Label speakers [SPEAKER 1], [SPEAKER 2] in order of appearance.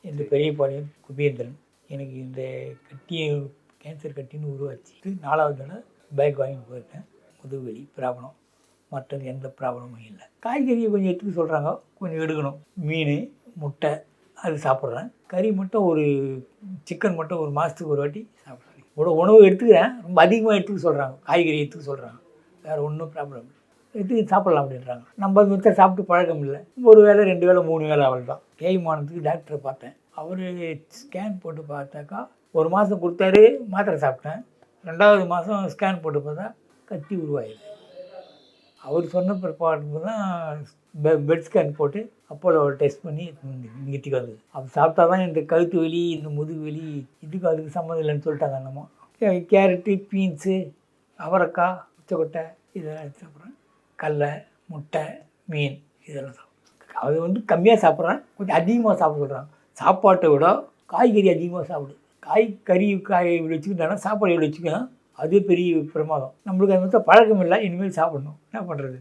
[SPEAKER 1] இந்த பெரியபாளையம் குபேந்திரன். எனக்கு இந்த கட்டியை கேன்சர் கட்டின்னு உருவாச்சு. 4வது தடவை பைக் வாங்கி போயிருக்கேன். முதுகுவலி ப்ராப்ளம், மற்றது எந்த ப்ராப்ளமும் இல்லை. காய்கறியை கொஞ்சம் எடுத்துக்க சொல்கிறாங்க, கொஞ்சம் எடுக்கணும். மீன், முட்டை அது சாப்பிட்றேன். கறி மட்டும் சிக்கன் மட்டும் ஒரு மாதத்துக்கு ஒரு வாட்டி சாப்பிட்றேன். உணவு எடுத்துக்கிறேன், ரொம்ப அதிகமாக எடுத்துக்க சொல்கிறாங்க. காய்கறி எடுத்துக்க சொல்கிறாங்க, வேறு ஒன்றும் ப்ராப்ளம் இல்லை. எடுத்து சாப்பிட்லாம் அப்படின்றாங்க. நம்ம மித்த சாப்பிட்டு பழக்கம் இல்லை. ஒரு வேளை 2 வேளை 3 வேளை அவள் தான். தேய்மானத்துக்கு டாக்டரை பார்த்தேன். அவர் ஸ்கேன் போட்டு பார்த்தாக்கா 1 மாதம் கொடுத்தாரு, மாத்திரை சாப்பிட்டேன். 2வது மாதம் ஸ்கேன் போட்டு பார்த்தா கட்டி உருவாயிடுது. அவர் சொன்ன பிற்பாடு தான் பெட் ஸ்கேன் போட்டு அப்போலோ டெஸ்ட் பண்ணி நிறுத்திக்கு வந்தது. அது சாப்பிட்டா தான் இந்த கழுத்து வலி, இந்த முதுகு வலி, இதுக்கு அதுக்கு சம்மந்தம் இல்லைன்னு சொல்லிட்டாங்க. அந்தம்மா கேரட்டு, பீன்ஸு, அவரைக்காய், உச்சக்கொட்டை இதெல்லாம் எடுத்து சாப்பிட்றேன். கடலை, முட்டை, மீன் இதெல்லாம் சாப்பிட்றேன். அது கம்மியாக சாப்பிட்றேன், கொஞ்சம் அதிகமாக சாப்பிட சொல்கிறாங்க. சாப்பாட்டை விட காய்கறி அதிகமாக சாப்பிடு. காய் வச்சுக்கிட்டாங்கன்னா சாப்பாடு வச்சுக்கணும். அது பெரிய பிரமாதம். நம்மளுக்கு அது பழக்கம் இல்லை, இனிமேல் சாப்பிடணும். என்ன பண்ணுறது?